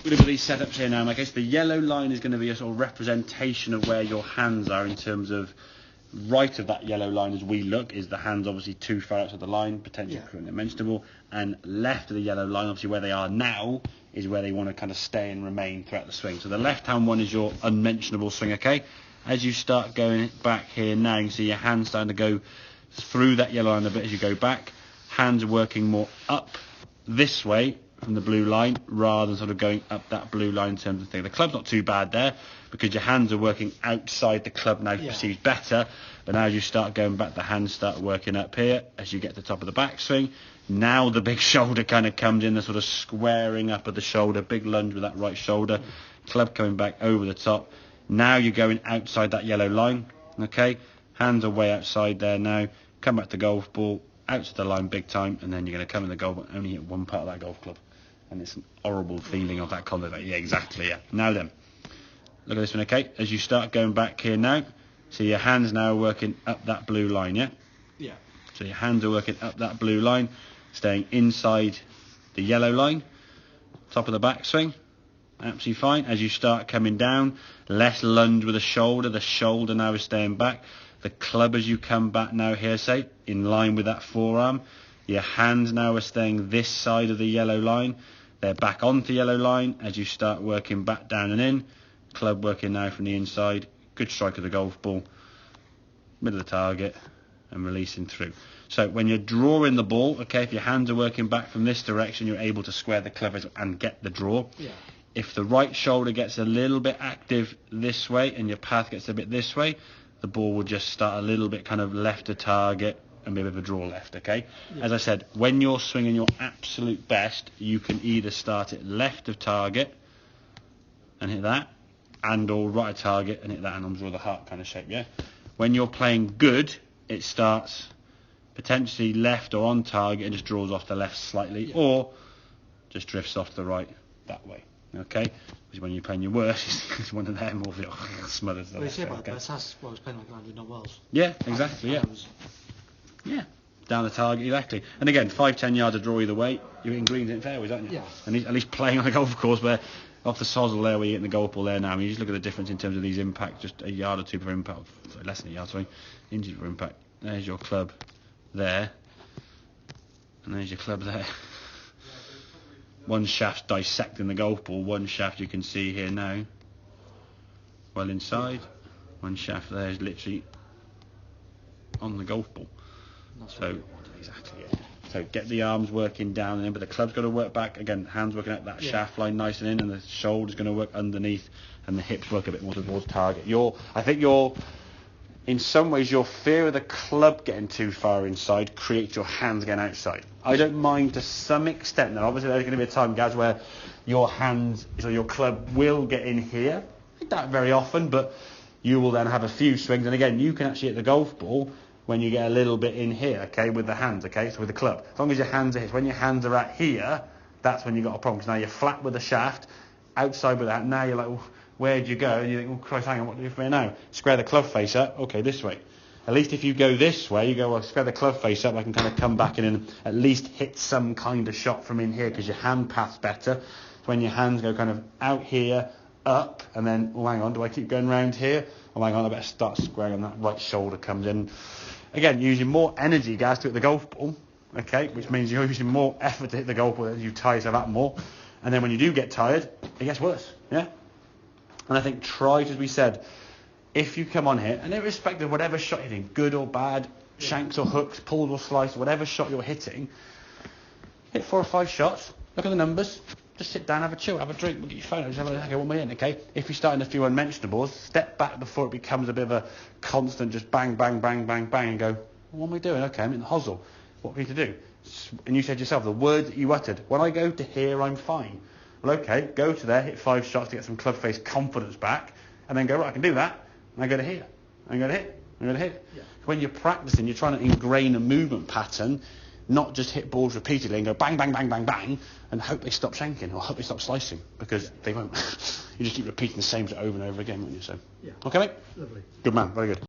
look at these setups here now. Okay, so the yellow line is going to be a sort of representation of where your hands are in terms of right of that yellow line as we look is the hands obviously too far outside the line, potentially creating unmentionable, and left of the yellow line, obviously where they are now, is where they want to kind of stay and remain throughout the swing. So the left-hand one is your unmentionable swing, okay? As you start going back here now, you can see your hands starting to go through that yellow line a bit as you go back. Hands are working more up this way from the blue line rather than sort of going up that blue line in terms of thing. The club's not too bad there because your hands are working outside the club now, perceived better. But now as you start going back, the hands start working up here as you get to the top of the backswing. Now the big shoulder kind of comes in, the sort of squaring up of the shoulder, big lunge with that right shoulder, club coming back over the top. Now you're going outside that yellow line, okay? Hands are way outside there now. Come back to golf ball, out to the line big time, and then you're going to come in the golf ball, only hit one part of that golf club. And it's an horrible feeling of that contact. Yeah, exactly, yeah. Now then, look at this one, okay? As you start going back here now, so your hands now are working up that blue line, yeah? Yeah. So your hands are working up that blue line, staying inside the yellow line, top of the backswing, absolutely fine. As you start coming down, less lunge with the shoulder now is staying back. The club as you come back now here, say, in line with that forearm. Your hands now are staying this side of the yellow line. They're back onto yellow line as you start working back down and in. Club working now from the inside. Good strike of the golf ball. Middle of the target and releasing through. So when you're drawing the ball, okay, if your hands are working back from this direction, you're able to square the club and get the draw. Yeah. If the right shoulder gets a little bit active this way and your path gets a bit this way, the ball will just start a little bit kind of left of target and maybe a bit of a draw left, okay? Yeah. As I said, when you're swinging your absolute best, you can either start it left of target and hit that, and or right of target and hit that, and arms with a heart kind of shape, yeah? When you're playing good, it starts potentially left or on target and just draws off the left slightly, or just drifts off to the right that way, okay? Because when you're playing your worst, it's one of them, or smothers. Well, you say about that's what I was playing like that with no wells. Yeah, exactly, yeah. Yeah, down the target, exactly. And again, 5-10 yards of draw either way, you're hitting greens and fairways, aren't you? Yeah. And at least playing on a golf course where, off the sozzle there, where you're hitting the golf ball there now, I mean, you just look at the difference in terms of these impacts, just a yard or two per impact, sorry, less than a yard, sorry, inches per impact. There's your club there, and there's your club there. One shaft's dissecting the golf ball, one shaft you can see here now, well inside, one shaft there is literally on the golf ball. So, exactly, yeah. So get the arms working down and in, but the club's got to work back. Again, hands working out that shaft line nice and in, and the shoulder's going to work underneath, and the hips work a bit more towards target. I think in some ways, your fear of the club getting too far inside creates your hands getting outside. I don't mind to some extent. Now, obviously, there's going to be a time, guys, where your hands, so your club will get in here. Not that very often, but you will then have a few swings. And again, you can actually hit the golf ball when you get a little bit in here, okay, with the hands, okay, so with the club. As long as your hands are hit. When your hands are at here, that's when you've got a problem. Because now you're flat with the shaft, outside with that. Now you're like, well, where'd you go? And you think, oh, Christ, hang on, what do you do for me now? Square the club face up. Okay, this way. At least if you go this way, you go, well, square the club face up, I can kind of come back in and at least hit some kind of shot from in here because your hand path's better. So when your hands go kind of out here, up, and then, oh, hang on, do I keep going round here? Oh, hang on, I better start squaring, that right shoulder comes in. Again, using more energy, guys, to hit the golf ball, okay, which means you're using more effort to hit the golf ball as you tire yourself out more. And then when you do get tired, it gets worse, yeah? And I think try to, as we said, if you come on here, and irrespective of whatever shot you're hitting, good or bad, shanks or hooks, pulled or sliced, whatever shot you're hitting, hit 4 or 5 shots, look at the numbers, just sit down, have a chill, have a drink, look at your phone, just have a look, okay, what am I in, okay? If you're starting a few unmentionables, step back before it becomes a bit of a constant just bang, bang, bang, bang, bang, and go, what am I doing? Okay, I'm in the hosel. What do we need to do? And you said yourself, the words that you uttered, when I go to here, I'm fine. Well, okay, go to there, hit 5 shots to get some club face confidence back, and then go, right, I can do that, and I go to here, and I go to hit, and I go to hit. Yeah. When you're practicing, you're trying to ingrain a movement pattern, not just hit balls repeatedly and go bang, bang, bang, bang, bang, and hope they stop shanking or hope they stop slicing, because they won't. You just keep repeating the same shit over and over again, won't you? So, okay, mate? Lovely. Good man, very good.